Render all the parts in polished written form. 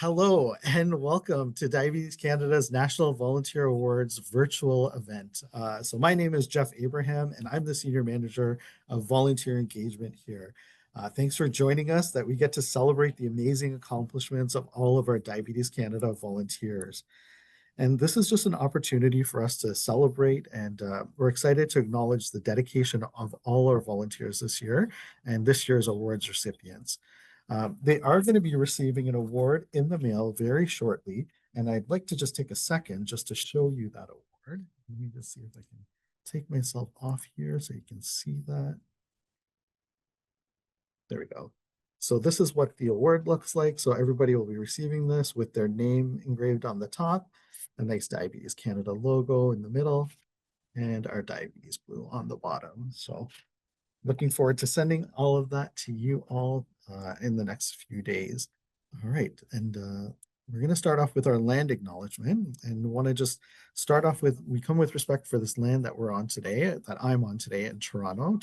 Hello and welcome to Diabetes Canada's National Volunteer Awards virtual event. My name is Jeff Abraham and I'm the Senior Manager of Volunteer Engagement here. Thanks for joining us that we get to celebrate the amazing accomplishments of all of our Diabetes Canada volunteers. And this is just an opportunity for us to celebrate, and we're excited to acknowledge the dedication of all our volunteers this year and this year's awards recipients. They are going to be receiving an award in the mail very shortly, and I'd like to just take a second just to show you that award. Let me just see if I can take myself off here so you can see that. There we go. So this is what the award looks like. So everybody will be receiving this with their name engraved on the top, a nice Diabetes Canada logo in the middle, and our diabetes blue on the bottom. So looking forward to sending all of that to you all in the next few days. All right, and we're going to start off with our land acknowledgement, and want to just start off with, we come with respect for this land that we're on today, that I'm on today in Toronto,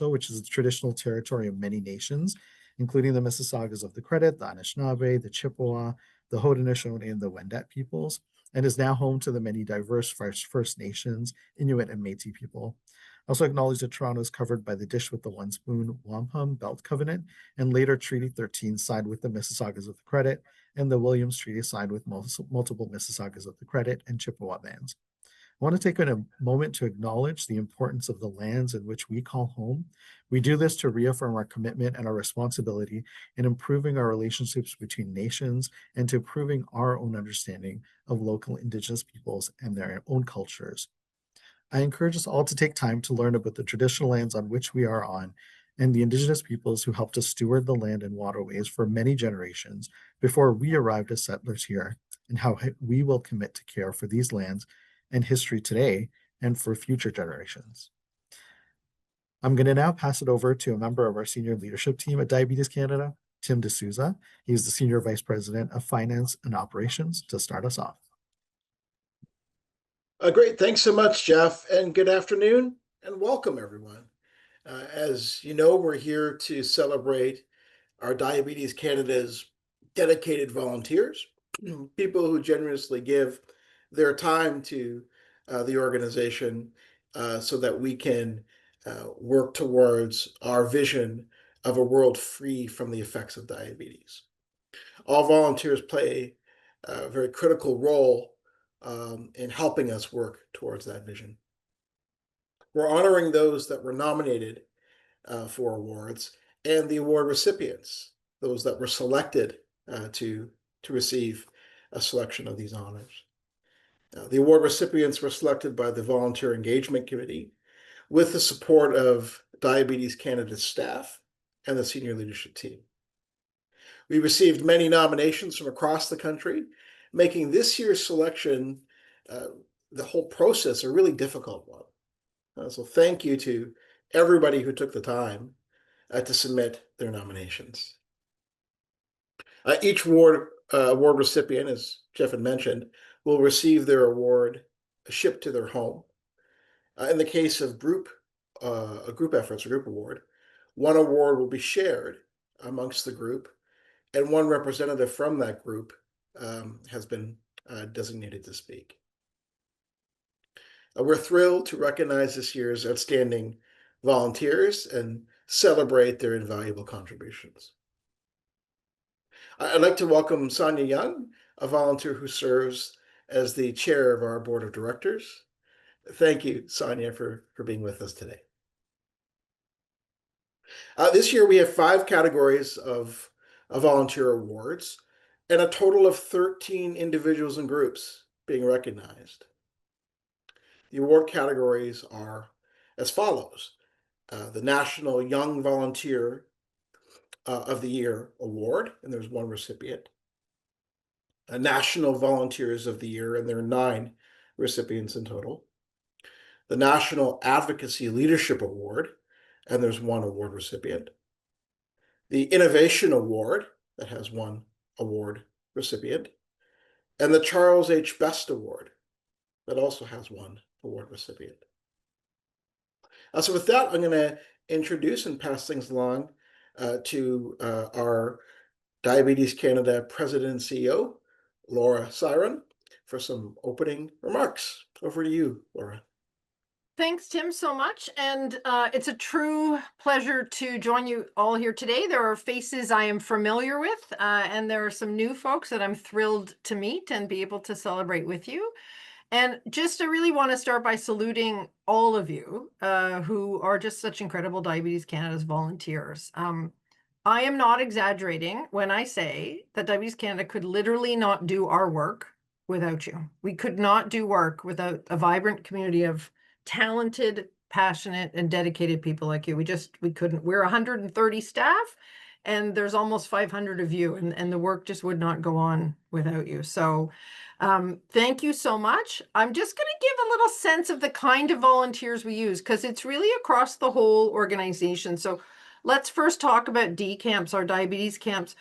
which is the traditional territory of many nations, including the Mississaugas of the Credit, the Anishinaabe, the Chippewa, the Haudenosaunee, and the Wendat peoples, and is now home to the many diverse First Nations, Inuit, and Métis people. Also acknowledge that Toronto is covered by the Dish with the One Spoon Wampum Belt Covenant, and later Treaty 13 signed with the Mississaugas of the Credit, and the Williams Treaty signed with multiple Mississaugas of the Credit and Chippewa bands. I want to take a moment to acknowledge the importance of the lands in which we call home. We do this to reaffirm our commitment and our responsibility in improving our relationships between nations and to improving our own understanding of local Indigenous peoples and their own cultures. I encourage us all to take time to learn about the traditional lands on which we are on and the Indigenous peoples who helped us steward the land and waterways for many generations before we arrived as settlers here, and how we will commit to care for these lands and history today and for future generations. I'm going to now pass it over to a member of our senior leadership team at Diabetes Canada, Tim D'Souza. He's the Senior Vice President of Finance and Operations, to start us off. Great. Thanks so much, Jeff, and good afternoon and welcome, everyone. As you know, we're here to celebrate our Diabetes Canada's dedicated volunteers, people who generously give their time to the organization so that we can work towards our vision of a world free from the effects of diabetes. All volunteers play a very critical role in helping us work towards that vision. We're honoring those that were nominated for awards and the award recipients, those that were selected to receive a selection of these honors. The award recipients were selected by the Volunteer Engagement Committee with the support of Diabetes Canada's staff and the senior leadership team. We received many nominations from across the country, making this year's selection, the whole process, a really difficult one. So thank you to everybody who took the time to submit their nominations. Each award recipient, as Jeff had mentioned, will receive their award shipped to their home. In the case of group efforts, a group award, one award will be shared amongst the group, and one representative from that group has been designated to speak. We're thrilled to recognize this year's outstanding volunteers and celebrate their invaluable contributions. I'd like to welcome Sonia Young, a volunteer who serves as the chair of our board of directors. Thank you, Sonia, for being with us today. This year we have 5 categories of volunteer awards and a total of 13 individuals and groups being recognized. The award categories are as follows: the National Young Volunteer of the Year Award, and there's 1 recipient. A National Volunteers of the Year, and there are 9 recipients in total. The National Advocacy Leadership Award, and there's 1 award recipient. The Innovation Award, that has 1 award recipient. And the Charles H. Best Award, that also has 1 award recipient. So with that, I'm going to introduce and pass things along to our Diabetes Canada President and CEO, Laura Siren, for some opening remarks. Over to you, Laura. Thanks, Tim, so much. And it's a true pleasure to join you all here today. There are faces I am familiar with, and there are some new folks that I'm thrilled to meet and be able to celebrate with you. And just I really want to start by saluting all of you who are just such incredible Diabetes Canada's volunteers. I am not exaggerating when I say that Diabetes Canada could literally not do our work without you. We could not do work without a vibrant community of talented, passionate, and dedicated people like you. We couldn't. We're 130 staff, and there's almost 500 of you, and the work just would not go on without you. So thank you so much. I'm just going to give a little sense of the kind of volunteers we use, because it's really across the whole organization. So let's first talk about DCamps, our diabetes camps.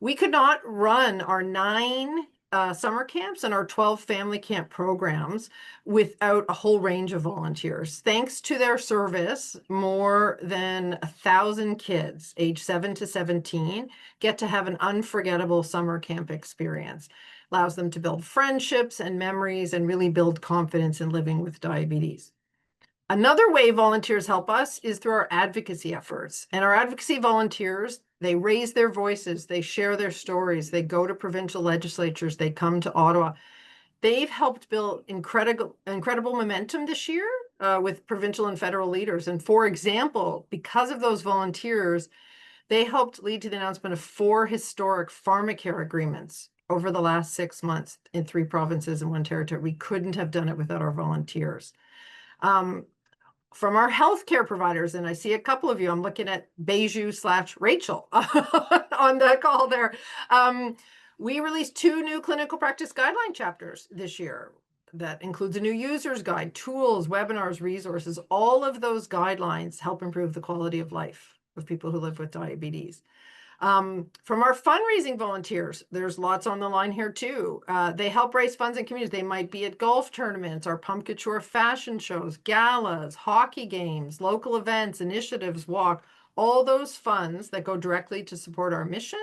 We could not run our 9 summer camps and our 12 family camp programs without a whole range of volunteers. Thanks to their service, more than 1,000 kids aged 7 to 17 get to have an unforgettable summer camp experience. Allows them to build friendships and memories and really build confidence in living with diabetes. Another way volunteers help us is through our advocacy efforts. And our advocacy volunteers, they raise their voices, they share their stories, they go to provincial legislatures, they come to Ottawa. They've helped build incredible momentum this year with provincial and federal leaders. And for example, because of those volunteers, they helped lead to the announcement of 4 historic pharmacare agreements over the last 6 months in 3 provinces and 1 territory. We couldn't have done it without our volunteers. From our healthcare providers, and I see a couple of you, I'm looking at Beju/Rachel on the call there. We released 2 new clinical practice guideline chapters this year. That includes a new user's guide, tools, webinars, resources. All of those guidelines help improve the quality of life of people who live with diabetes. From our fundraising volunteers, there's lots on the line here too. They help raise funds in communities. They might be at golf tournaments, our pumpkin fashion shows, galas, hockey games, local events, initiatives, walk, all those funds that go directly to support our mission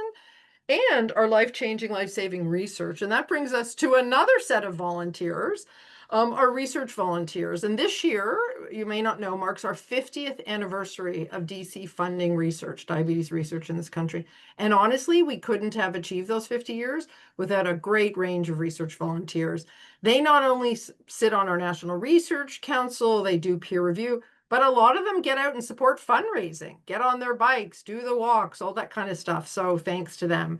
and our life-changing, life-saving research. And that brings us to another set of volunteers, our research volunteers. And this year, you may not know, marks our 50th anniversary of DC funding research, diabetes research in this country. And honestly, we couldn't have achieved those 50 years without a great range of research volunteers. They not only sit on our National Research Council, they do peer review, but a lot of them get out and support fundraising, get on their bikes, do the walks, all that kind of stuff. So thanks to them.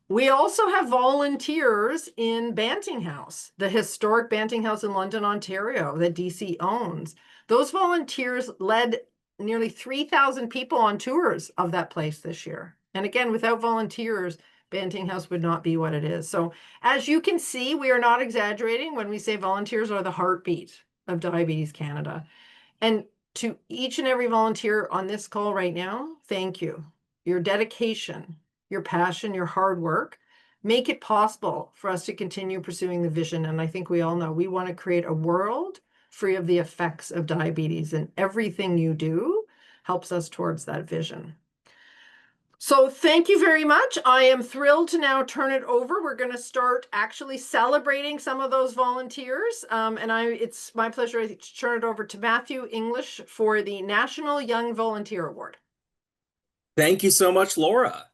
We also have volunteers in Banting House, the historic Banting House in London, Ontario, that DC owns. Those volunteers led nearly 3,000 people on tours of that place this year. And again, without volunteers, Banting House would not be what it is. So as you can see, we are not exaggerating when we say volunteers are the heartbeat of Diabetes Canada. And to each and every volunteer on this call right now, thank you. Your dedication, your passion, your hard work make it possible for us to continue pursuing the vision. And I think we all know we want to create a world free of the effects of diabetes, and everything you do helps us towards that vision. So thank you very much. I am thrilled to now turn it over. We're going to start actually celebrating some of those volunteers. It's my pleasure to turn it over to Matthew English for the National Young Volunteer Award. Thank you so much, Laura.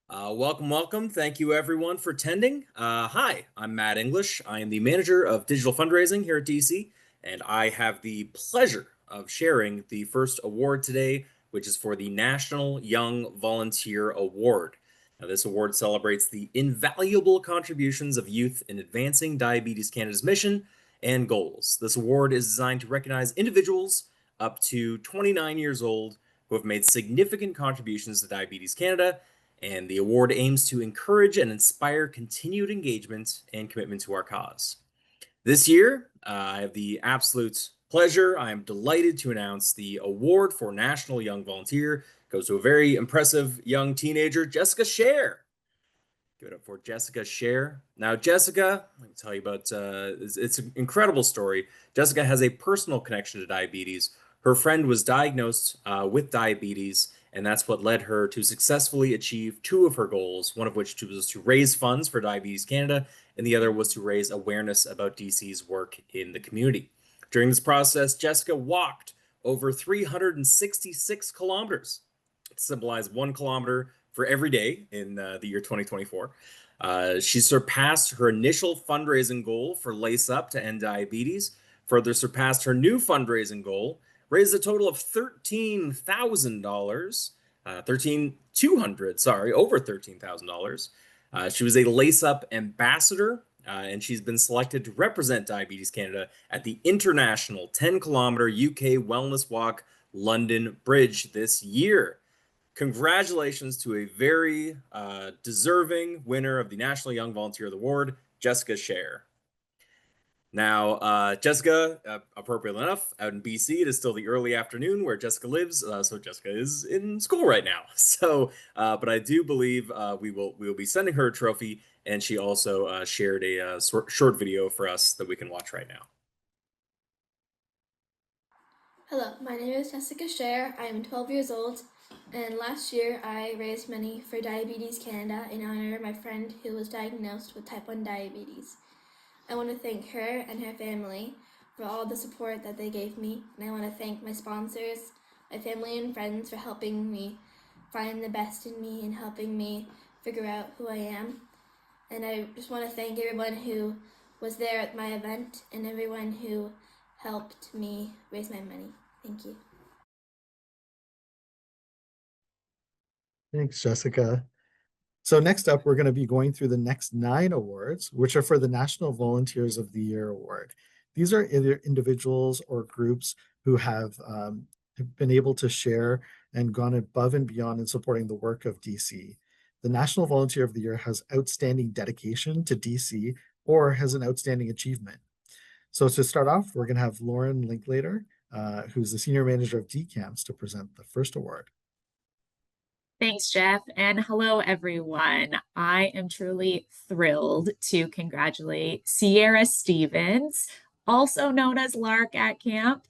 Welcome. Thank you everyone for attending. Hi, I'm Matt English. I am the manager of digital fundraising here at DC, and I have the pleasure of sharing the first award today, which is for the National Young Volunteer Award. Now, this award celebrates the invaluable contributions of youth in advancing Diabetes Canada's mission and goals. This award is designed to recognize individuals up to 29 years old who have made significant contributions to Diabetes Canada, and the award aims to encourage and inspire continued engagement and commitment to our cause. This year, I have the absolute pleasure, I am delighted to announce the award for National Young Volunteer goes to a very impressive young teenager, Jessica Scher. Give it up for Jessica Scher. Now, Jessica, let me tell you about, it's an incredible story. Jessica has a personal connection to diabetes. Her friend was diagnosed with diabetes, and that's what led her to successfully achieve two of her goals, one of which was to raise funds for Diabetes Canada, and the other was to raise awareness about DC's work in the community. During this process, Jessica walked over 366 kilometers. It symbolized 1 kilometer for every day in the year 2024. She surpassed her initial fundraising goal for Lace Up to end diabetes, further surpassed her new fundraising goal, raised a total of $13,000, over $13,000. She was a Lace Up ambassador, and she's been selected to represent Diabetes Canada at the International 10-kilometer UK Wellness Walk London Bridge this year. Congratulations to a very deserving winner of the National Young Volunteer Award, Jessica Scher. Now, Jessica, appropriately enough, out in BC, it is still the early afternoon where Jessica lives, so Jessica is in school right now. So, but I do believe we will be sending her a trophy, and she also shared a short video for us that we can watch right now. Hello, my name is Jessica Scher. I am 12 years old, and last year I raised money for Diabetes Canada in honor of my friend who was diagnosed with type 1 diabetes. I want to thank her and her family for all the support that they gave me, and I want to thank my sponsors, my family and friends for helping me find the best in me and helping me figure out who I am. And I just want to thank everyone who was there at my event and everyone who helped me raise my money. Thank you. Thanks, Jessica. So next up, we're going to be going through the next 9 awards, which are for the National Volunteers of the Year Award. These are either individuals or groups who have been able to share and gone above and beyond in supporting the work of DC. The National Volunteer of the Year has outstanding dedication to DC or has an outstanding achievement. So to start off, we're going to have Lauren Linklater, who's the Senior Manager of DCAMS, to present the first award. Thanks, Jeff, and hello, everyone. I am truly thrilled to congratulate Sierra Stevens, also known as Lark at camp,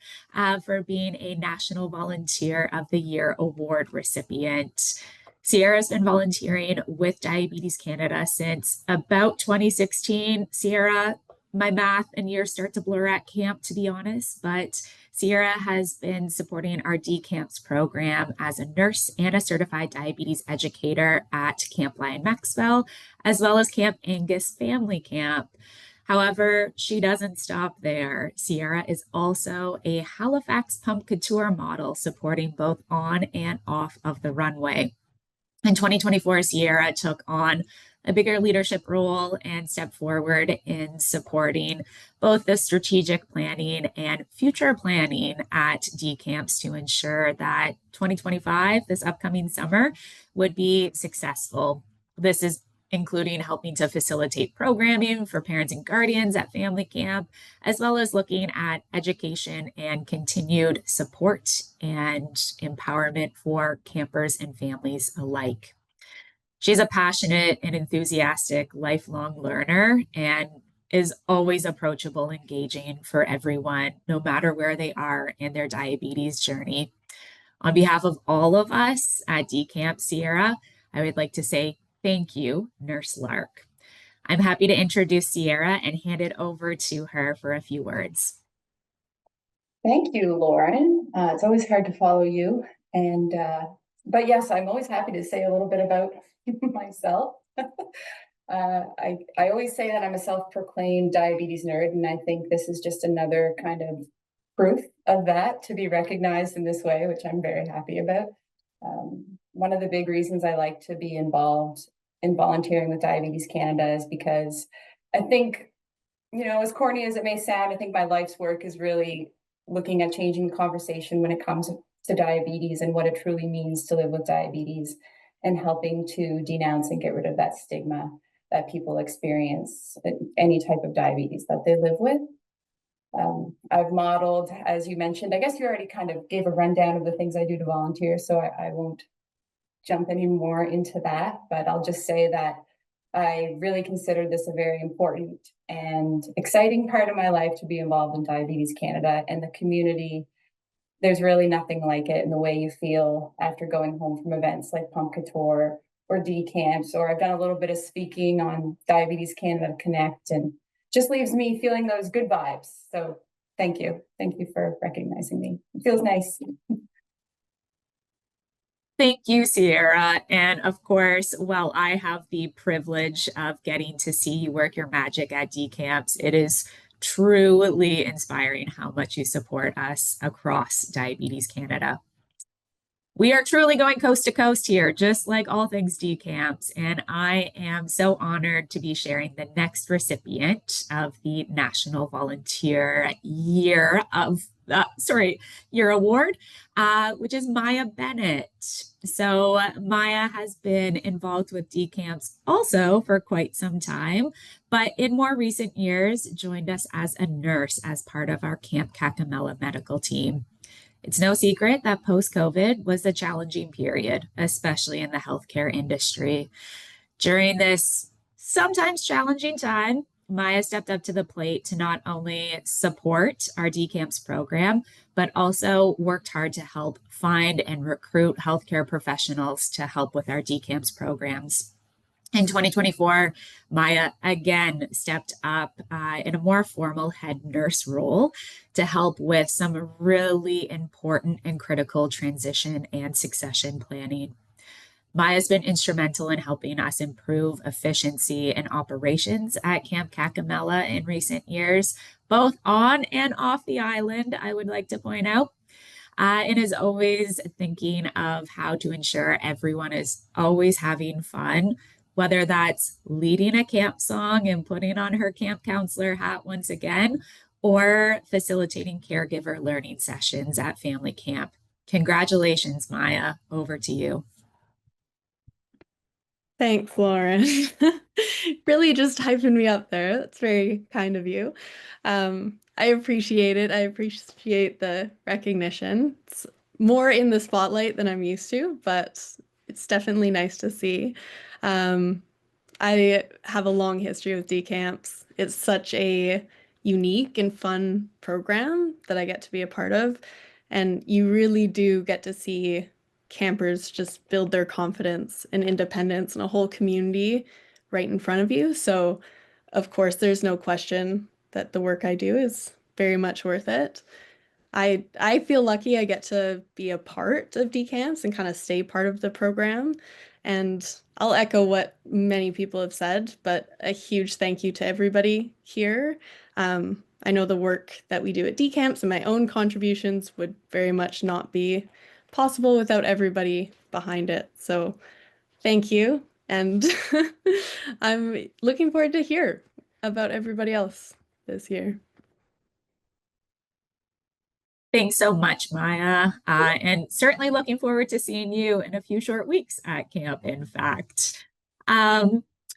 for being a National Volunteer of the Year Award recipient. Sierra's been volunteering with Diabetes Canada since about 2016. Sierra, my math and years start to blur at camp, to be honest, but Sierra has been supporting our DCAMS program as a nurse and a certified diabetes educator at Camp Lyon Maxwell, as well as Camp Angus Family Camp. However, she doesn't stop there. Sierra is also a Halifax Pump Couture model, supporting both on and off of the runway. In 2024, Sierra took on a bigger leadership role and stepped forward in supporting both the strategic planning and future planning at DCAMS to ensure that 2025, this upcoming summer, would be successful. This is including helping to facilitate programming for parents and guardians at family camp, as well as looking at education and continued support and empowerment for campers and families alike. She's a passionate and enthusiastic lifelong learner and is always approachable, engaging for everyone, no matter where they are in their diabetes journey. On behalf of all of us at DCAMP Sierra, I would like to say thank you, Nurse Lark. I'm happy to introduce Sierra and hand it over to her for a few words. Thank you, Lauren. It's always hard to follow you. But yes, I'm always happy to say a little bit about myself. I always say that I'm a self-proclaimed diabetes nerd, and I think this is just another kind of proof of that, to be recognized in this way, which I'm very happy about. One of the big reasons I like to be involved in volunteering with Diabetes Canada is because I think, as corny as it may sound, I think my life's work is really looking at changing the conversation when it comes to diabetes and what it truly means to live with diabetes, and helping to denounce and get rid of that stigma that people experience any type of diabetes that they live with. I've modeled, as you mentioned, I guess you already kind of gave a rundown of the things I do to volunteer, so I won't jump any more into that, but I'll just say that I really consider this a very important and exciting part of my life to be involved in Diabetes Canada and the community there's really nothing like it in the way you feel after going home from events like Pumpkator or D camps, or I've done a little bit of speaking on Diabetes Canada Connect, and just leaves me feeling those good vibes. So thank you. Thank you for recognizing me. It feels nice. Thank you, Sierra. And of course, while I have the privilege of getting to see you work your magic at DCamps, it is truly inspiring how much you support us across Diabetes Canada. We are truly going coast to coast here, just like all things DCamps, and I am so honored to be sharing the next recipient of the National Volunteer Year Award, which is Maya Bennett. So Maya has been involved with DCamps also for quite some time, but in more recent years joined us as a nurse as part of our Camp Kakamela medical team. It's no secret that post-COVID was a challenging period, especially in the healthcare industry. During this sometimes challenging time, Maya stepped up to the plate to not only support our DCamps program, but also worked hard to help find and recruit healthcare professionals to help with our DCamps programs. In 2024, Maya again stepped up in a more formal head nurse role to help with some really important and critical transition and succession planning. Maya's been instrumental in helping us improve efficiency and operations at Camp Kakamela in recent years, both on and off the island, I would like to point out. And is always thinking of how to ensure everyone is always having fun, whether that's leading a camp song and putting on her camp counselor hat once again, or facilitating caregiver learning sessions at family camp. Congratulations, Maya. Over to you. Thanks, Lauren. Really just hyping me up there. That's very kind of you. I appreciate it. I appreciate the recognition. It's more in the spotlight than I'm used to, but it's definitely nice to see. I have a long history with DCamps. It's such a unique and fun program that I get to be a part of. And you really do get to see campers just build their confidence and independence in a whole community right in front of you. So, of course, there's no question that the work I do is very much worth it. I feel lucky I get to be a part of DCamps and kind of stay part of the program. And I'll echo what many people have said, but a huge thank you to everybody here. I know the work that we do at DCamps and my own contributions would very much not be possible without everybody behind it. So thank you. And I'm looking forward to hear about everybody else this year. Thanks so much, Maya. And certainly looking forward to seeing you in a few short weeks at camp, in fact.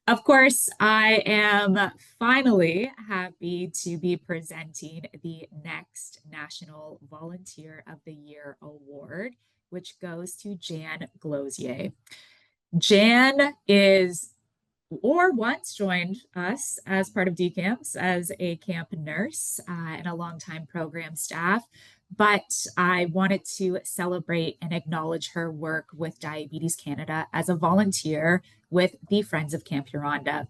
Of course, I am finally happy to be presenting the next National Volunteer of the Year Award, which goes to Jan Glosier. Jan is, or once joined us as part of DCamps as a camp nurse and a longtime program staff, but I wanted to celebrate and acknowledge her work with Diabetes Canada as a volunteer with the Friends of Camp Huronda.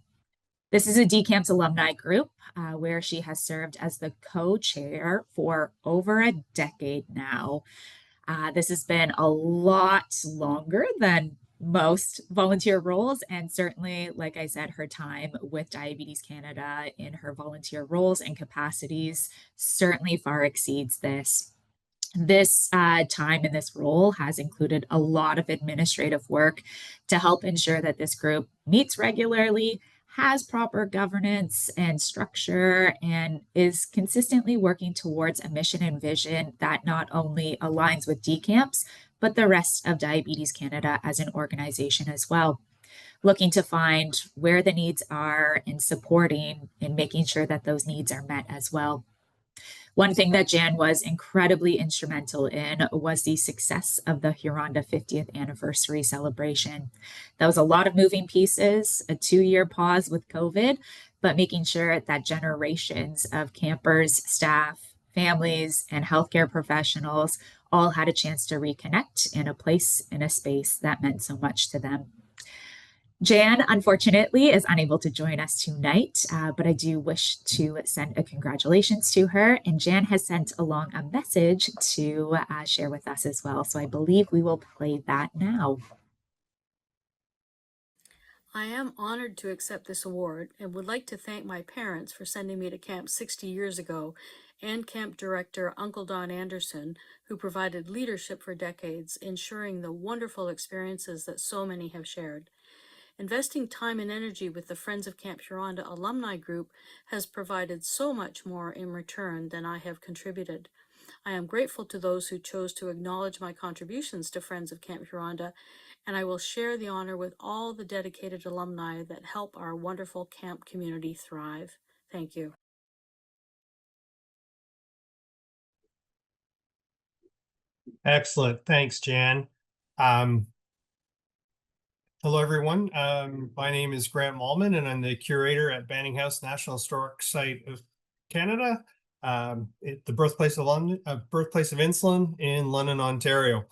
This is a DCamps alumni group where she has served as the co-chair for over a decade now. This has been a lot longer than most volunteer roles, and certainly, like I said, her time with Diabetes Canada in her volunteer roles and capacities certainly far exceeds this. This time in this role has included a lot of administrative work to help ensure that this group meets regularly, has proper governance and structure, and is consistently working towards a mission and vision that not only aligns with DCamps, but the rest of Diabetes Canada as an organization as well. Looking to find where the needs are and supporting and making sure that those needs are met as well. One thing that Jan was incredibly instrumental in was the success of the Huronda 50th anniversary celebration. That was a lot of moving pieces, a 2-year pause with COVID, but making sure that generations of campers, staff, families, and healthcare professionals all had a chance to reconnect in a place, in a space that meant so much to them. Jan, unfortunately, is unable to join us tonight, but I do wish to send a congratulations to her. And Jan has sent along a message to share with us as well. So I believe we will play that now. I am honored to accept this award and would like to thank my parents for sending me to camp 60 years ago, and camp director Uncle Don Anderson, who provided leadership for decades, ensuring the wonderful experiences that so many have shared. Investing time and energy with the Friends of Camp Huronda alumni group has provided so much more in return than I have contributed. I am grateful to those who chose to acknowledge my contributions to Friends of Camp Huronda, and I will share the honor with all the dedicated alumni that help our wonderful camp community thrive. Thank you. Excellent. Thanks, Jan. Hello, everyone. My name is Grant Malman, and I'm the curator at Banting House National Historic Site of Canada, the birthplace of London, birthplace of insulin in London, Ontario.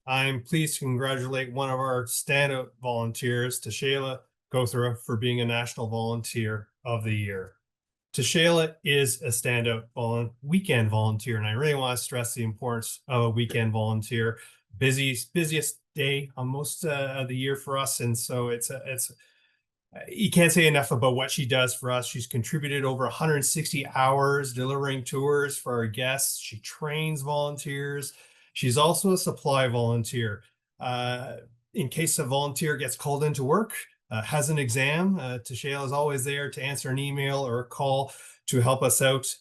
I'm pleased to congratulate one of our standout volunteers, Tashayla Gothra, for being a National Volunteer of the Year. Tashayla is a standout weekend volunteer, and I really want to stress the importance of a weekend volunteer. Busiest day on most of the year for us, and so it's you can't say enough about what she does for us. She's contributed over 160 hours delivering tours for our guests. She trains volunteers. She's also a supply volunteer. In case a volunteer gets called into work, has an exam, Tashayla is always there to answer an email or a call to help us out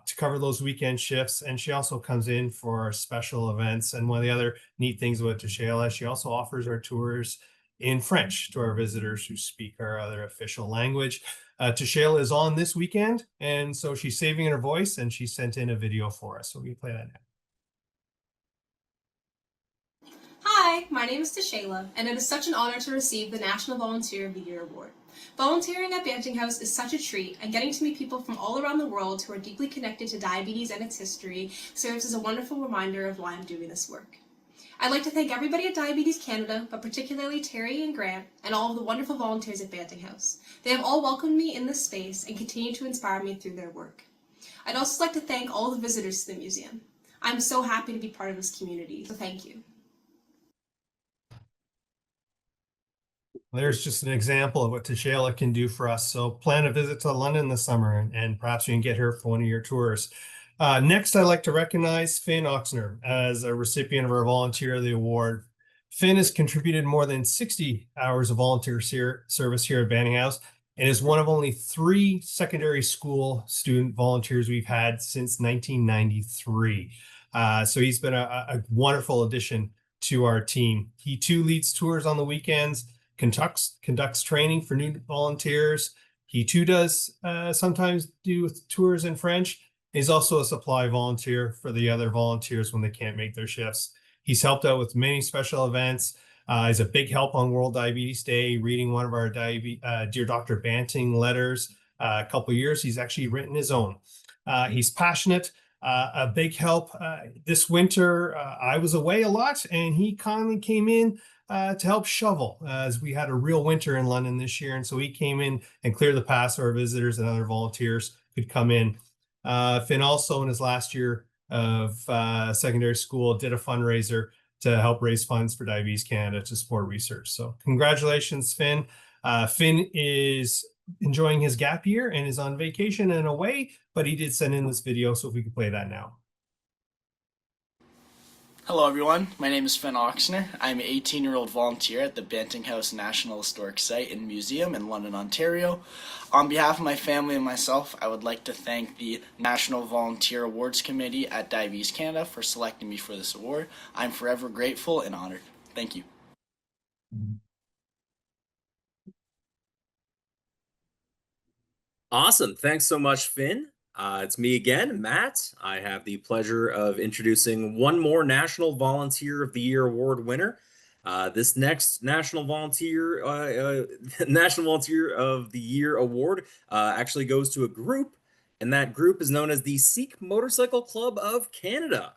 to cover those weekend shifts. And she also comes in for our special events. And one of the other neat things about Tashayla, she also offers our tours in French to our visitors who speak our other official language. Tashayla is on this weekend, and so she's saving her voice, and she sent in a video for us. So we can play that now. Hi, my name is Tashayla, and it is such an honor to receive the National Volunteer of the Year Award. Volunteering at Banting House is such a treat, and getting to meet people from all around the world who are deeply connected to diabetes and its history serves as a wonderful reminder of why I'm doing this work. I'd like to thank everybody at Diabetes Canada, but particularly Terry and Grant, and all of the wonderful volunteers at Banting House. They have all welcomed me in this space and continue to inspire me through their work. I'd also like to thank all the visitors to the museum. I'm so happy to be part of this community, so thank you. There's just an example of what Tashayla can do for us. So plan a visit to London this summer, and perhaps you can get her for one of your tours. Next, I'd like to recognize Finn Oxner as a recipient of our Volunteer of the Award. Finn has contributed more than 60 hours of volunteer service here at Banting House, and is one of only 3 secondary school student volunteers we've had since 1993. So he's been a wonderful addition to our team. He too leads tours on the weekends, conducts training for new volunteers. He too does sometimes do tours in French. He's also a supply volunteer for the other volunteers when they can't make their shifts. He's helped out with many special events. He's a big help on World Diabetes Day, reading one of our Dear Dr. Banting letters. A couple of years, he's actually written his own. He's passionate, a big help. This winter, I was away a lot, and he kindly came in to help shovel, as we had a real winter in London this year. And so he came in and cleared the path so our visitors and other volunteers could come in. Finn also, in his last year of secondary school, did a fundraiser to help raise funds for Diabetes Canada to support research. So congratulations, Finn. Finn is enjoying his gap year and is on vacation and away, but he did send in this video, so if we could play that now. Hello everyone, my name is Finn Oxner. I'm an 18-year-old volunteer at the Banting House National Historic Site and Museum in London, Ontario. On behalf of my family and myself, I would like to thank the National Volunteer Awards Committee at Diabetes Canada for selecting me for this award. I'm forever grateful and honored. Thank you. Awesome. Thanks so much, Finn. It's me again, Matt. I have the pleasure of introducing one more National Volunteer of the Year Award winner. This next National Volunteer of the Year award actually goes to a group and that group is known as the Sikh Motorcycle Club of Canada.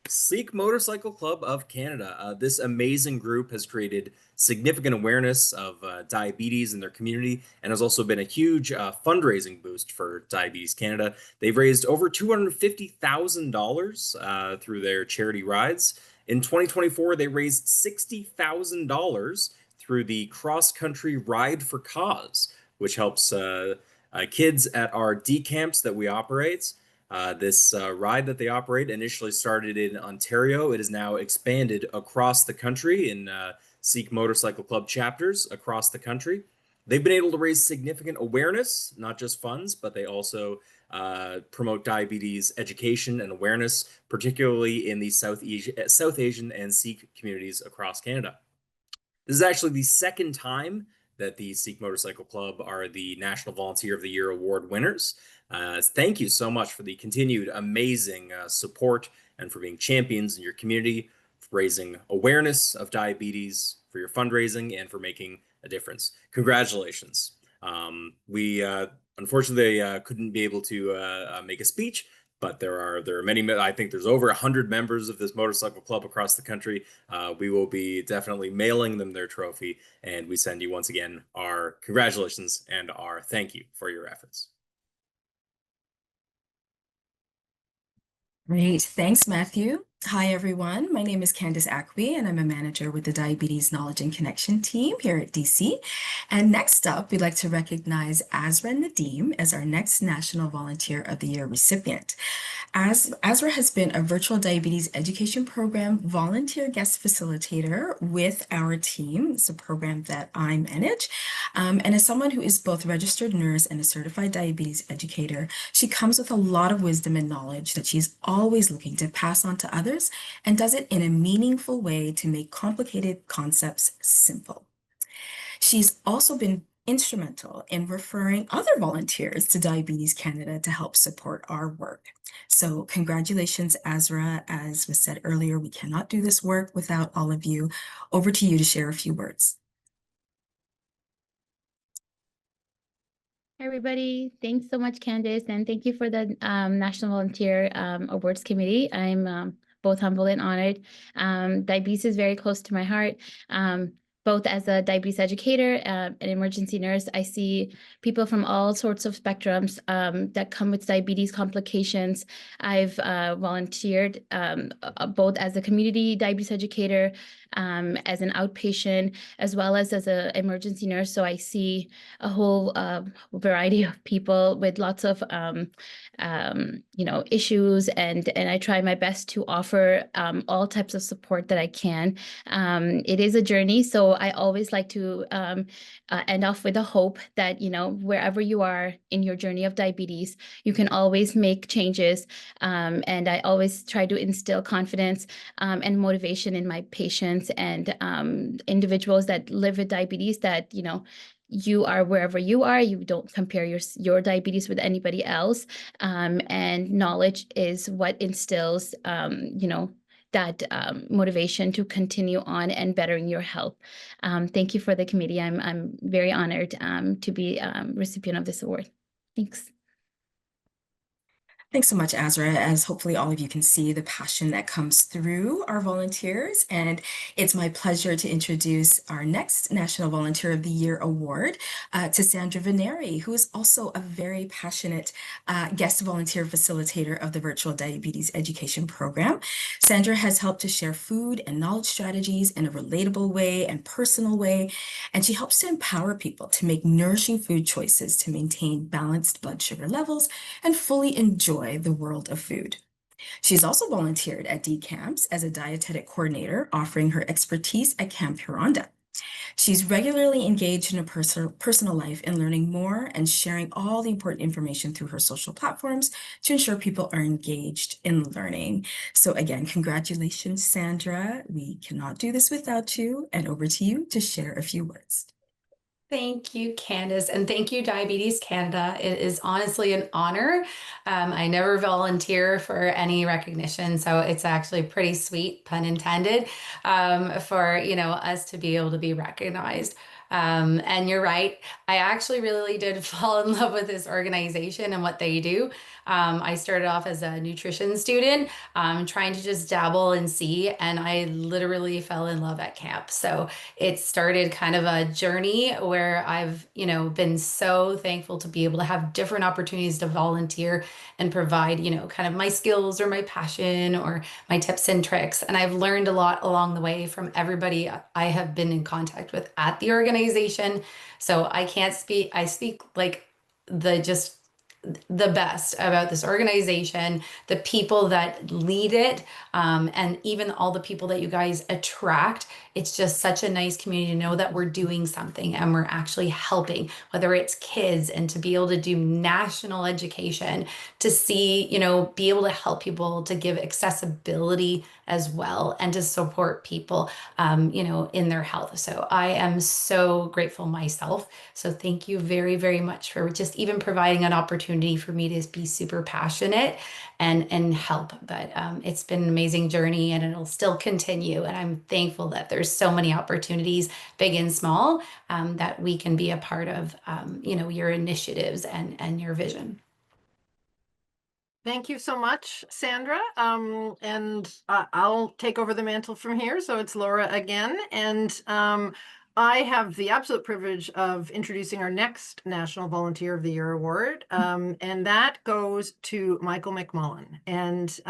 Sikh Motorcycle Club of Canada. This amazing group has created significant awareness of diabetes in their community and has also been a huge fundraising boost for Diabetes Canada. They've raised over $250,000 through their charity rides. In 2024, they raised $60,000 through the Cross Country Ride for Cause, which helps kids at our D camps that we operate. This ride that they operate initially started in Ontario. It is now expanded across the country in Sikh Motorcycle Club chapters across the country. They've been able to raise significant awareness, not just funds, but they also promote diabetes education and awareness, particularly in the South Asian and Sikh communities across Canada. This is actually the second time that the Sikh Motorcycle Club are the National Volunteer of the Year Award winners. Thank you so much for the continued amazing support and for being champions in your community, for raising awareness of diabetes, for your fundraising, and for making a difference. Congratulations. We unfortunately couldn't be able to make a speech, but there are many. I think there's over 100 members of this motorcycle club across the country. We will be definitely mailing them their trophy, and we send you once again our congratulations and our thank you for your efforts. Great. Thanks, Matthew. Hi, everyone. My name is Candice Acquie, and I'm a manager with the Diabetes Knowledge and Connection team here at DC. And next up, we'd like to recognize Azra Nadeem as our next National Volunteer of the Year recipient. Azra has been a virtual diabetes education program volunteer guest facilitator with our team. It's a program that I manage. And as someone who is both a registered nurse and a certified diabetes educator, she comes with a lot of wisdom and knowledge that she's always looking to pass on to others, and does it in a meaningful way to make complicated concepts simple. She's also been instrumental in referring other volunteers to Diabetes Canada to help support our work. So congratulations, Azra. As was said earlier, we cannot do this work without all of you. Over to you to share a few words. Hi, everybody. Thanks so much, Candice, and thank you for the National Volunteer Awards Committee. I'm both humbled and honored. Diabetes is very close to my heart. Both as a diabetes educator, an emergency nurse, I see people from all sorts of spectrums that come with diabetes complications. I've volunteered both as a community diabetes educator, as an outpatient, as well as an emergency nurse. So I see a whole variety of people with lots of issues, and I try my best to offer all types of support that I can. It is a journey, so I always like to end off with a hope that, wherever you are in your journey of diabetes, you can always make changes. And I always try to instill confidence and motivation in my patients and individuals that live with diabetes, that, you are wherever you are. You don't compare your diabetes with anybody else. And knowledge is what instills, that motivation to continue on and bettering your health. Thank you for the committee. I'm very honored to be recipient of this award. Thanks. Thanks so much, Azra. As hopefully all of you can see the passion that comes through our volunteers. And it's my pleasure to introduce our next National Volunteer of the Year award to Sandra Veneri, who is also a very passionate guest volunteer facilitator of the Virtual Diabetes Education Program. Sandra has helped to share food and knowledge strategies in a relatable way and personal way. And she helps to empower people to make nourishing food choices to maintain balanced blood sugar levels and fully enjoy the world of food. She's also volunteered at D Camps as a dietetic coordinator, offering her expertise at Camp Huronda. She's regularly engaged in a personal life and learning more and sharing all the important information through her social platforms to ensure people are engaged in learning. So again, congratulations, Sandra. We cannot do this without you. And over to you to share a few words. Thank you, Candice, and thank you, Diabetes Canada. It is honestly an honor. I never volunteer for any recognition, so it's actually pretty sweet, pun intended, for us to be able to be recognized. And you're right. I actually really did fall in love with this organization and what they do. I started off as a nutrition student, trying to just dabble and see, and I literally fell in love at camp. So it started kind of a journey where I've, been so thankful to be able to have different opportunities to volunteer and provide, kind of my skills or my passion or my tips and tricks. And I've learned a lot along the way from everybody I have been in contact with at the organization. So I speak like the best about this organization, the people that lead it, and even all the people that you guys attract. It's just such a nice community to know that we're doing something and we're actually helping, whether it's kids, and to be able to do national education, to see, be able to help people, to give accessibility as well, and to support people, in their health. So I am so grateful myself. So thank you very, very much for just even providing an opportunity for me to be super passionate and help. But it's been an amazing journey, and it'll still continue. And I'm thankful that there's so many opportunities, big and small, that we can be a part of, your initiatives and your vision. Thank you so much, Sandra. And I'll take over the mantle from here. So it's Laura again. And I have the absolute privilege of introducing our next National Volunteer of the Year Award. And that goes to Michael McMullen. And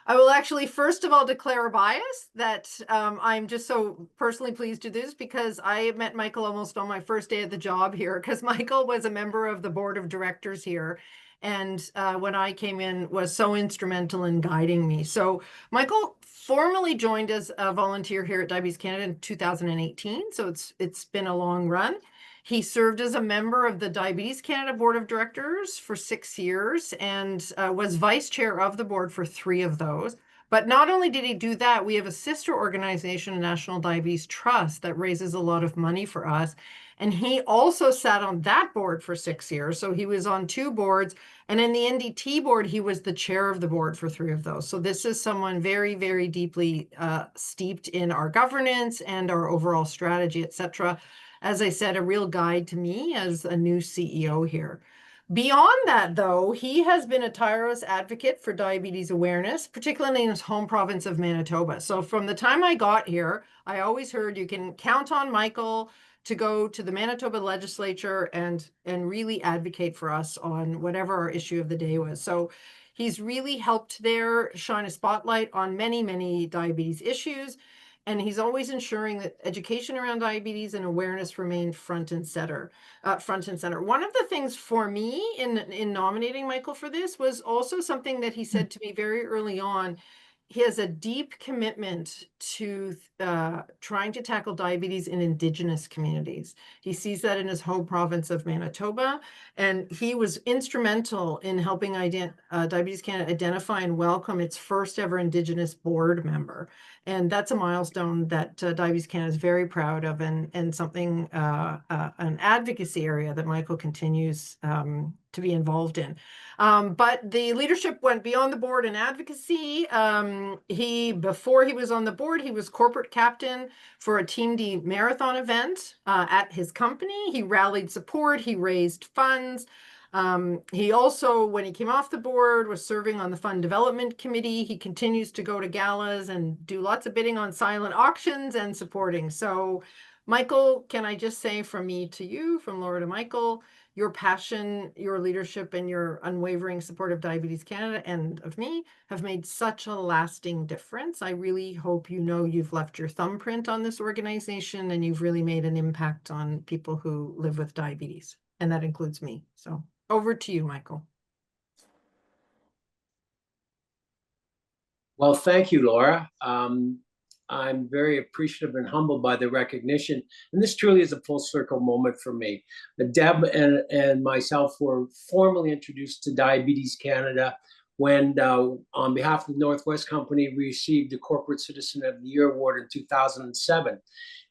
I will actually, first of all, declare a bias that I'm just so personally pleased to do this, because I met Michael almost on my first day at the job here, because Michael was a member of the board of directors here. And when I came in, was so instrumental in guiding me. So Michael formally joined as a volunteer here at Diabetes Canada in 2018. So it's been a long run. He served as a member of the Diabetes Canada Board of Directors for 6 years and was vice chair of the board for 3 of those. But not only did he do that, we have a sister organization, National Diabetes Trust, that raises a lot of money for us. And he also sat on that board for 6 years. So he was on 2 boards. And in the NDT board, he was the chair of the board for 3 of those. So this is someone very, very deeply steeped in our governance and our overall strategy, et cetera. As I said, a real guide to me as a new CEO here. Beyond that, though, he has been a tireless advocate for diabetes awareness, particularly in his home province of Manitoba. So from the time I got here, I always heard you can count on Michael to go to the Manitoba legislature and really advocate for us on whatever our issue of the day was. So he's really helped there shine a spotlight on many, many diabetes issues. And he's always ensuring that education around diabetes and awareness remain front and center. One of the things for me in nominating Michael for this was also something that he said to me very early on. He has a deep commitment to trying to tackle diabetes in Indigenous communities. He sees that in his home province of Manitoba, and he was instrumental in helping Diabetes Canada identify and welcome its first ever Indigenous board member. And that's a milestone that Diabetes Canada is very proud of, and something, an advocacy area that Michael continues to be involved in. But the leadership went beyond the board and advocacy. Before he was on the board, he was corporate captain for a Team D marathon event at his company. He rallied support, he raised funds. He also, when he came off the board, was serving on the Fund Development Committee. He continues to go to galas and do lots of bidding on silent auctions and supporting. So, Michael, can I just say from me to you, from Laura to Michael, your passion, your leadership, and your unwavering support of Diabetes Canada and of me have made such a lasting difference. I really hope you know you've left your thumbprint on this organization, and you've really made an impact on people who live with diabetes, and that includes me. So over to you, Michael. Well, thank you, Laura. I'm very appreciative and humbled by the recognition. And this truly is a full circle moment for me. Deb and myself were formally introduced to Diabetes Canada when, on behalf of the Northwest Company, we received the Corporate Citizen of the Year Award in 2007.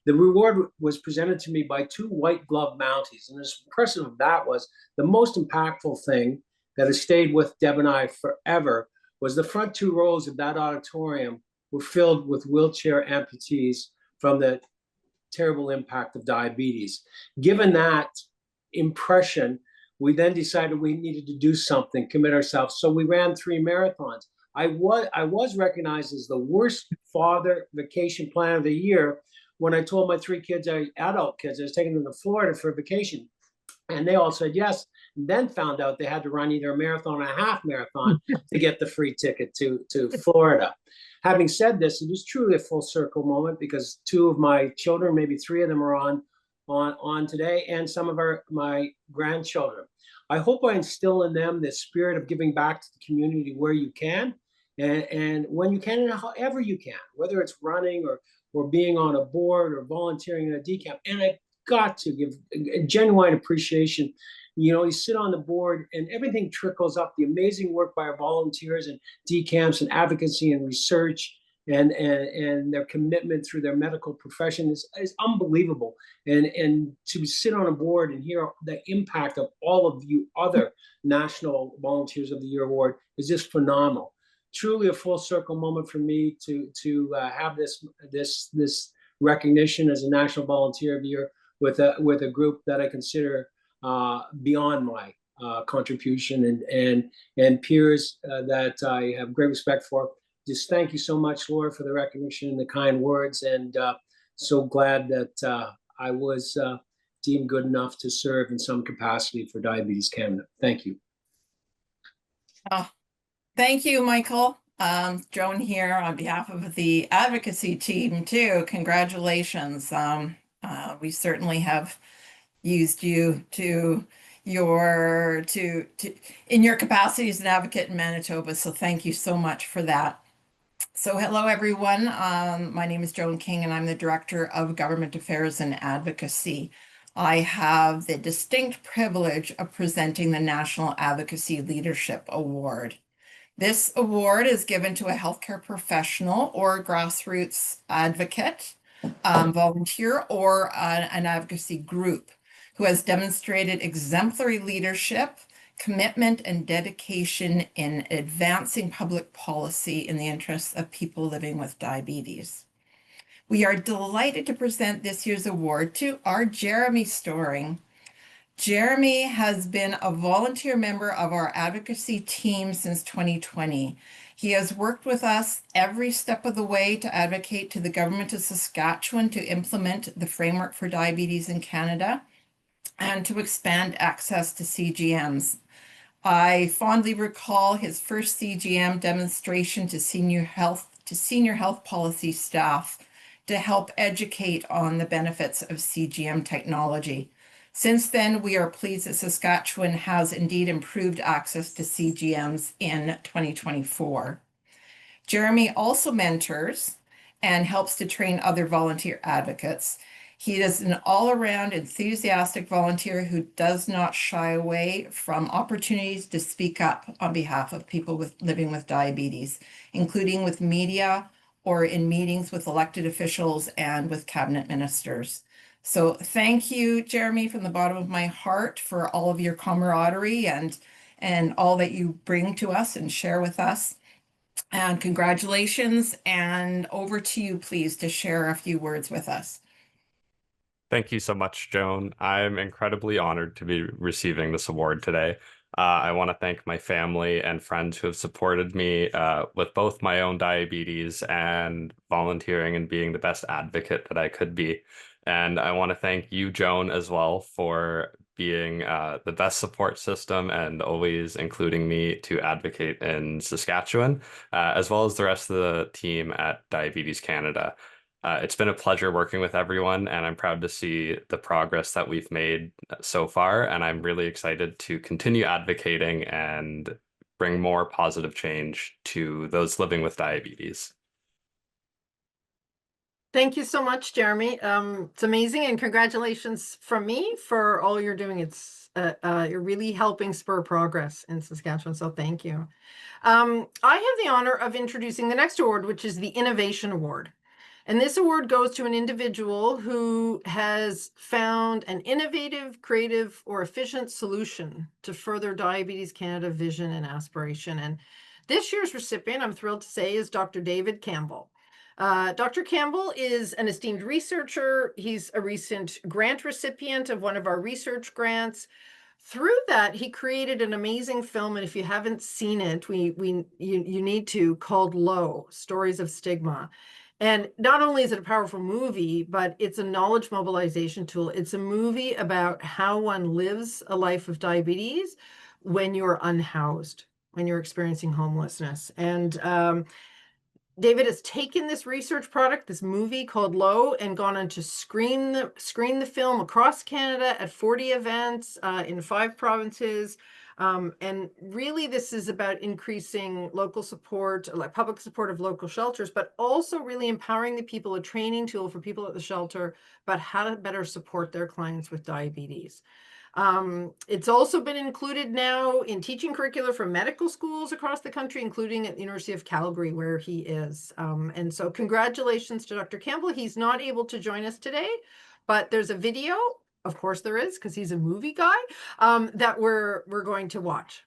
The reward was presented to me by 2 white glove Mounties. And as impressive as that was, the most impactful thing that has stayed with Deb and I forever was the front 2 rows of that auditorium were filled with wheelchair amputees from the terrible impact of diabetes. Given that impression, we then decided we needed to do something, commit ourselves. So we ran 3 marathons. I was recognized as the worst father vacation plan of the year when I told my 3 kids, adult kids, I was taking them to Florida for a vacation. And they all said yes, and then found out they had to run either a marathon or a half marathon to get the free ticket to Florida. Having said this, it is truly a full circle moment because 2 of my children, maybe 3 of them are on today, and some of my grandchildren. I hope I instill in them the spirit of giving back to the community where you can, and when you can, and however you can, whether it's running or being on a board or volunteering in a DCAMP. And I got to give a genuine appreciation. You know, you sit on the board and everything trickles up. The amazing work by our volunteers and DCAMPs and advocacy and research and their commitment through their medical profession is unbelievable. And to sit on a board and hear the impact of all of you other National Volunteers of the Year Award is just phenomenal. Truly a full circle moment for me to have this recognition as a National Volunteer of the Year with a group that I consider beyond my contribution and peers that I have great respect for. Just thank you so much, Laura, for the recognition and the kind words, and so glad that I was deemed good enough to serve in some capacity for Diabetes Canada. Thank you. Thank you, Michael. Joan here on behalf of the advocacy team too. Congratulations. We certainly have used you in your capacity as an advocate in Manitoba. So thank you so much for that. So hello, everyone. My name is Joan King, and I'm the Director of Government Affairs and Advocacy. I have the distinct privilege of presenting the National Advocacy Leadership Award. This award is given to a healthcare professional or grassroots advocate, volunteer, or an advocacy group who has demonstrated exemplary leadership, commitment, and dedication in advancing public policy in the interests of people living with diabetes. We are delighted to present this year's award to our Jeremy Storing. Jeremy has been a volunteer member of our advocacy team since 2020. He has worked with us every step of the way to advocate to the Government of Saskatchewan to implement the Framework for Diabetes in Canada and to expand access to CGMs. I fondly recall his first CGM demonstration to senior health policy staff to help educate on the benefits of CGM technology. Since then, we are pleased that Saskatchewan has indeed improved access to CGMs in 2024. Jeremy also mentors and helps to train other volunteer advocates. He is an all-around enthusiastic volunteer who does not shy away from opportunities to speak up on behalf of people living with diabetes, including with media or in meetings with elected officials and with cabinet ministers. So thank you, Jeremy, from the bottom of my heart for all of your camaraderie and all that you bring to us and share with us. And congratulations, and over to you, please, to share a few words with us. Thank you so much, Joan. I'm incredibly honored to be receiving this award today. I want to thank my family and friends who have supported me with both my own diabetes and volunteering and being the best advocate that I could be. And I want to thank you, Joan, as well, for being the best support system and always including me to advocate in Saskatchewan, as well as the rest of the team at Diabetes Canada. It's been a pleasure working with everyone, and I'm proud to see the progress that we've made so far. And I'm really excited to continue advocating and bring more positive change to those living with diabetes. Thank you so much, Jeremy. It's amazing, and congratulations from me for all you're doing. It's you're really helping spur progress in Saskatchewan, so thank you. I have the honor of introducing the next award, which is the Innovation Award. And this award goes to an individual who has found an innovative, creative, or efficient solution to further Diabetes Canada vision and aspiration. And this year's recipient, I'm thrilled to say, is Dr. David Campbell. Dr. Campbell is an esteemed researcher. He's a recent grant recipient of one of our research grants. Through that, he created an amazing film, and if you haven't seen it, you need to, called Low: Stories of Stigma. And not only is it a powerful movie, but it's a knowledge mobilization tool. It's a movie about how one lives a life of diabetes when you're unhoused, when you're experiencing homelessness. And David has taken this research product, this movie called Low, and gone on to screen the film across Canada at 40 events in 5 provinces. And really, this is about increasing local support, like public support of local shelters, but also really empowering the people, a training tool for people at the shelter about how to better support their clients with diabetes. It's also been included now in teaching curricula for medical schools across the country, including at the University of Calgary, where he is. And so congratulations to Dr. Campbell. He's not able to join us today, but there's a video, of course there is, because he's a movie guy, that we're going to watch.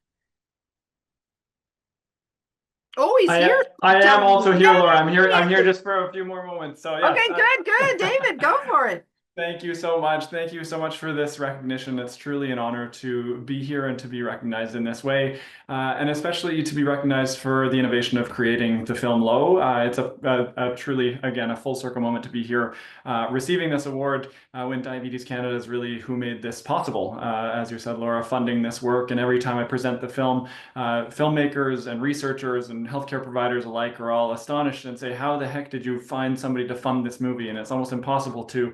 Oh, he's here. I am also here, Yay! Laura. I'm here just for a few more moments. So yes, Okay, good. David, go for it. Thank you so much. Thank you so much for this recognition. It's truly an honor to be here and to be recognized in this way, and especially to be recognized for the innovation of creating the film Low. It's a truly, again, a full circle moment to be here receiving this award when Diabetes Canada is really who made this possible. As you said, Laura, funding this work. And every time I present the film, filmmakers and researchers and healthcare providers alike are all astonished and say, how the heck did you find somebody to fund this movie? And it's almost impossible to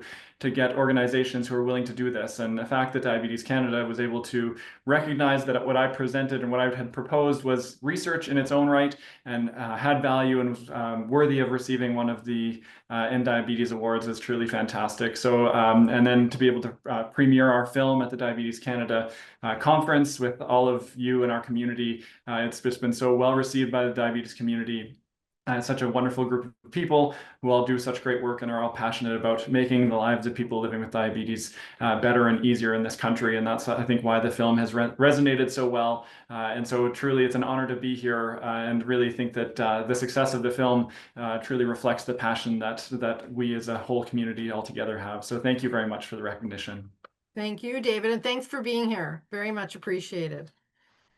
get organizations who are willing to do this. And the fact that Diabetes Canada was able to recognize that what I presented and what I had proposed was research in its own right and had value and was worthy of receiving one of the End Diabetes Awards is truly fantastic. So, and then to be able to premiere our film at the Diabetes Canada conference with all of you in our community, it's just been so well received by the diabetes community. Such a wonderful group of people who all do such great work and are all passionate about making the lives of people living with diabetes better and easier in this country. And that's, I think, why the film has resonated so well. And so truly, it's an honor to be here and really think that the success of the film truly reflects the passion that we as a whole community altogether have. So thank you very much for the recognition. Thank you, David, and thanks for being here. Very much appreciated.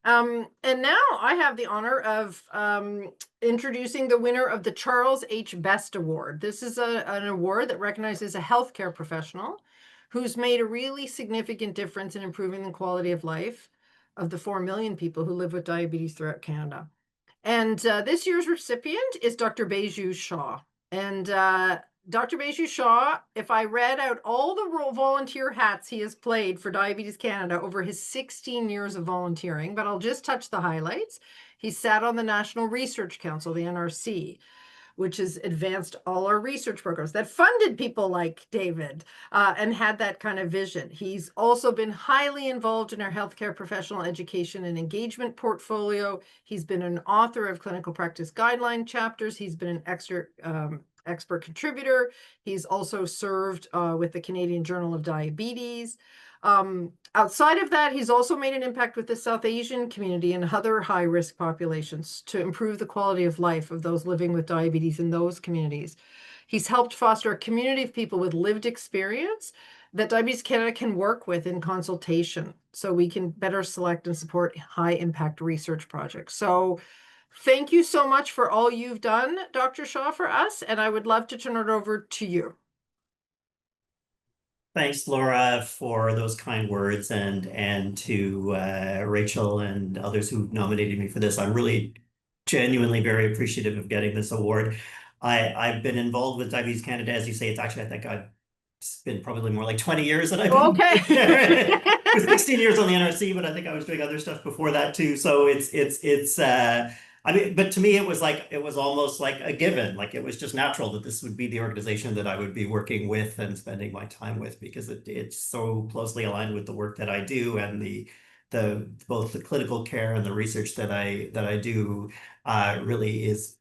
And now I have the honor of introducing the winner of the Charles H. Best Award. This is an award that recognizes a healthcare professional who's made a really significant difference in improving the quality of life of the 4 million people who live with diabetes throughout Canada. And this year's recipient is Dr. Baiju Shaw. And Dr. Baiju Shaw, if I read out all the volunteer hats he has played for Diabetes Canada over his 16 years of volunteering, but I'll just touch the highlights. He sat on the National Research Council, the NRC, which has advanced all our research programs that funded people like David and had that kind of vision. He's also been highly involved in our healthcare professional education and engagement portfolio. He's been an author of clinical practice guideline chapters. He's been an expert contributor. He's also served with the Canadian Journal of Diabetes. Outside of that, he's also made an impact with the South Asian community and other high-risk populations to improve the quality of life of those living with diabetes in those communities. He's helped foster a community of people with lived experience that Diabetes Canada can work with in consultation, so we can better select and support high-impact research projects. So thank you so much for all you've done, Dr. Shaw, for us, and I would love to turn it over to you. Thanks, Laura, for those kind words, and to Rachel and others who nominated me for this. I'm really genuinely very appreciative of getting this award. I've been involved with Diabetes Canada, as you say. It's actually, I think it's been probably more like 20 years that I've been. Okay. It was 16 years on the NRC, but I think I was doing other stuff before that too. So it's I mean, but to me, it was almost like a given. Like it was just natural that this would be the organization that I would be working with and spending my time with, because it's so closely aligned with the work that I do and both the clinical care and the research that I do really is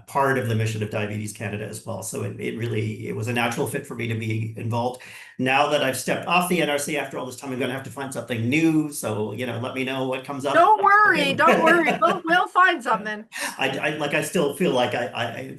part of the mission of Diabetes Canada as well. So it was a natural fit for me to be involved. Now that I've stepped off the NRC after all this time, I'm going to have to find something new. So, let me know what comes up. Don't worry. We'll find something. I still feel like I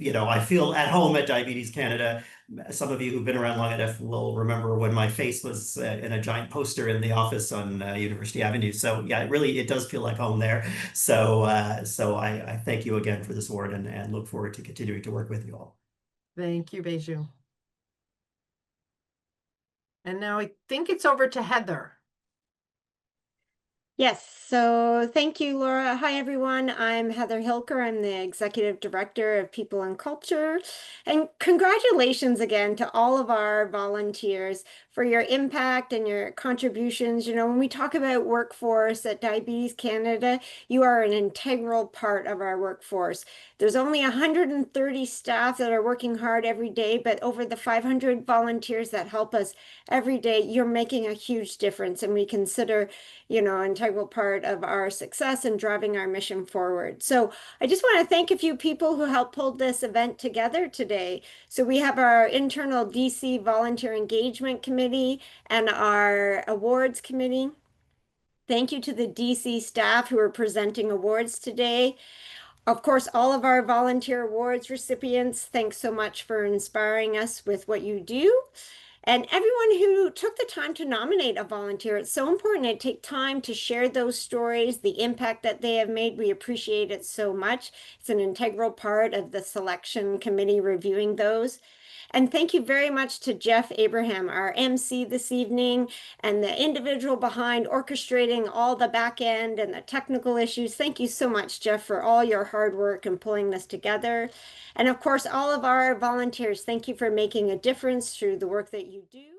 feel at home at Diabetes Canada. Some of you who've been around long enough will remember when my face was in a giant poster in the office on University Avenue. So yeah, it does feel like home there. So I thank you again for this award and look forward to continuing to work with you all. Thank you, Beju. And now I think it's over to Heather. Yes, so thank you, Laura. Hi, everyone. I'm Heather Hilker. I'm the Executive Director of People and Culture. And congratulations again to all of our volunteers for your impact and your contributions. When we talk about workforce at Diabetes Canada, you are an integral part of our workforce. There's only 130 staff that are working hard every day, but over the 500 volunteers that help us every day, you're making a huge difference. And we consider, an integral part of our success and driving our mission forward. So I just want to thank a few people who helped pull this event together today. So we have our internal DC Volunteer Engagement Committee and our awards committee. Thank you to the DC staff who are presenting awards today. Of course, all of our volunteer awards recipients, thanks so much for inspiring us with what you do. And everyone who took the time to nominate a volunteer, it's so important to take time to share those stories, the impact that they have made. We appreciate it so much. It's an integral part of the selection committee reviewing those. And thank you very much to Jeff Abraham, our MC this evening, and the individual behind orchestrating all the back end and the technical issues. Thank you so much, Jeff, for all your hard work and pulling this together. And of course, all of our volunteers, thank you for making a difference through the work that you do.